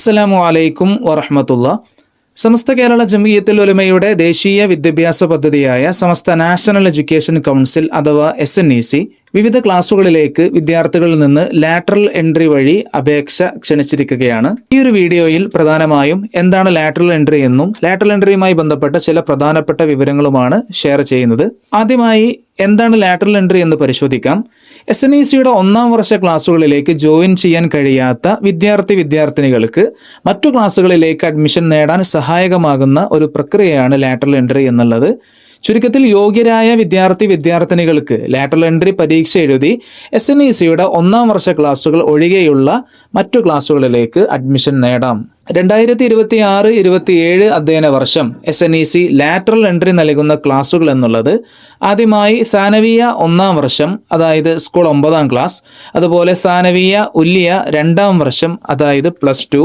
അസ്സലാമു അലൈക്കും വറഹ്മത്തുള്ളാ. സമസ്ത കേരള ജംഇയ്യത്തുൽ ഉലമയുടെ ദേശീയ വിദ്യാഭ്യാസ പദ്ധതിയായ സമസ്ത നാഷണൽ എഡ്യൂക്കേഷൻ കൗൺസിൽ അഥവാ SNEC വിവിധ ക്ലാസുകളിലേക്ക് വിദ്യാർത്ഥികളിൽ നിന്ന് ലാറ്ററൽ എൻട്രി വഴി അപേക്ഷ ക്ഷണിച്ചിരിക്കുകയാണ്. ഈ ഒരു വീഡിയോയിൽ പ്രധാനമായും എന്താണ് ലാറ്ററൽ എൻട്രി എന്നും ലാറ്ററൽ എൻട്രിയുമായി ബന്ധപ്പെട്ട ചില പ്രധാനപ്പെട്ട വിവരങ്ങളുമാണ് ഷെയർ ചെയ്യുന്നത്. ആദ്യമായി എന്താണ് ലാറ്ററൽ എൻട്രി എന്ന് പരിശോധിക്കാം. SNECയുടെ 1ാം വർഷ ക്ലാസ്സുകളിലേക്ക് ജോയിൻ ചെയ്യാൻ കഴിയാത്ത വിദ്യാർത്ഥിനികൾക്ക് മറ്റു ക്ലാസ്സുകളിലേക്ക് അഡ്മിഷൻ നേടാൻ സഹായകമാകുന്ന ഒരു പ്രക്രിയയാണ് ലാറ്ററൽ എൻട്രി എന്നുള്ളത്. ചുരുക്കത്തിൽ യോഗ്യരായ വിദ്യാർത്ഥിനികൾക്ക് ലാറ്ററൽ എൻട്രി പരീക്ഷ എഴുതി SNECയുടെ 1ാം വർഷ ക്ലാസ്സുകൾ ഒഴികെയുള്ള മറ്റു ക്ലാസ്സുകളിലേക്ക് അഡ്മിഷൻ നേടാം. 2026-27 അധ്യയന വർഷം SNEC ലാറ്ററൽ എൻട്രി നൽകുന്ന ക്ലാസുകൾ എന്നുള്ളത് ആദ്യമായി സാനവിയ 1ാം വർഷം, അതായത് സ്കൂൾ 9ാം ക്ലാസ്, അതുപോലെ സാനവിയ ഉല്ലിയ 2ാം വർഷം, അതായത് +2,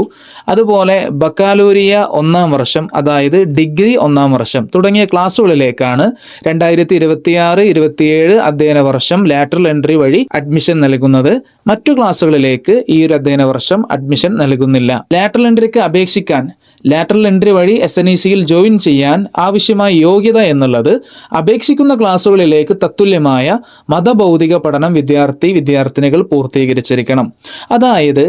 അതുപോലെ ബക്കാലൂരിയ 1ാം വർഷം, അതായത് ഡിഗ്രി 1ാം വർഷം തുടങ്ങിയ ക്ലാസ്സുകളിലേക്കാണ് 2026-27 അധ്യയന വർഷം ലാറ്ററൽ എൻട്രി വഴി അഡ്മിഷൻ നൽകുന്നത്. മറ്റു ക്ലാസ്സുകളിലേക്ക് ഈ ഒരു അധ്യയന വർഷം അഡ്മിഷൻ നൽകുന്നില്ല. ലാറ്ററൽ എൻട്രിക്ക് അപേക്ഷിക്കാൻ ലാറ്ററൽ എൻട്രി വഴി SNECയിൽ ജോയിൻ ചെയ്യാൻ ആവശ്യമായ യോഗ്യത എന്നുള്ളത് അപേക്ഷിക്കുന്ന ക്ലാസ്സുകളിലേക്ക് തത്തുല്യമായ മതഭൗതിക പഠനം വിദ്യാർത്ഥിനികൾ പൂർത്തീകരിച്ചിരിക്കണം. അതായത്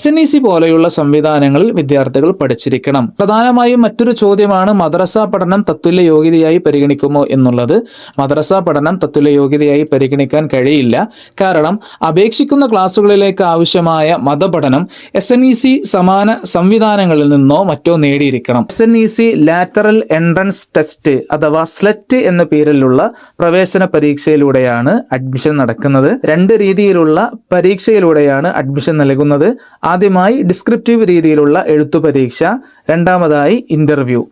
SNEC പോലെയുള്ള സംവിധാനങ്ങളിൽ വിദ്യാർത്ഥികൾ പഠിച്ചിരിക്കണം. പ്രധാനമായും മറ്റൊരു ചോദ്യമാണ് മദ്രസ പഠനം തത്തുല്യ യോഗ്യതയായി പരിഗണിക്കുമോ എന്നുള്ളത്. മദ്രസ പഠനം തത്തുല്യ യോഗ്യതയായി പരിഗണിക്കാൻ കഴിയില്ല. കാരണം അപേക്ഷിക്കുന്ന ക്ലാസ്സുകളിലേക്ക് ആവശ്യമായ മതപഠനം SNEC സമാന സംവിധാനങ്ങളിൽ നിന്നോ മറ്റോ നേടിയിരിക്കണം. SNEC ലാറ്ററൽ എൻട്രൻസ് ടെസ്റ്റ് അഥവാ സ്ലെറ്റ് എന്ന പേരിലുള്ള പ്രവേശന പരീക്ഷയിലൂടെയാണ് അഡ്മിഷൻ നടക്കുന്നത്. 2 രീതിയിലുള്ള പരീക്ഷയിലൂടെയാണ് അഡ്മിഷൻ നൽകുന്നത്. ആദ്യമായി ഡിസ്ക്രിപ്റ്റീവ് രീതിയിലുള്ള എഴുത്തു പരീക്ഷ, രണ്ടാമതായി ഇന്റർവ്യൂ.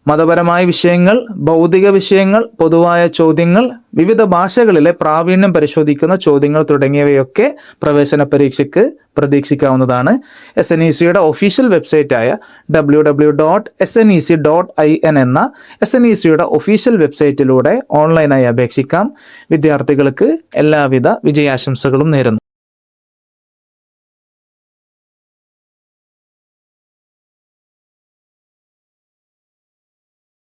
മതപരമായ വിഷയങ്ങൾ, ഭൗതിക വിഷയങ്ങൾ, പൊതുവായ ചോദ്യങ്ങൾ, വിവിധ ഭാഷകളിലെ പ്രാവീണ്യം പരിശോധിക്കുന്ന ചോദ്യങ്ങൾ തുടങ്ങിയവയൊക്കെ പ്രവേശന പരീക്ഷയ്ക്ക് പ്രതീക്ഷിക്കാവുന്നതാണ്. SNECയുടെ ഒഫീഷ്യൽ വെബ്സൈറ്റായ www.snec.in എന്ന SNECയുടെ ഒഫീഷ്യൽ വെബ്സൈറ്റിലൂടെ ഓൺലൈനായി അപേക്ഷിക്കാം. വിദ്യാർത്ഥികൾക്ക് എല്ലാവിധ വിജയാശംസകളും നേരുന്നു.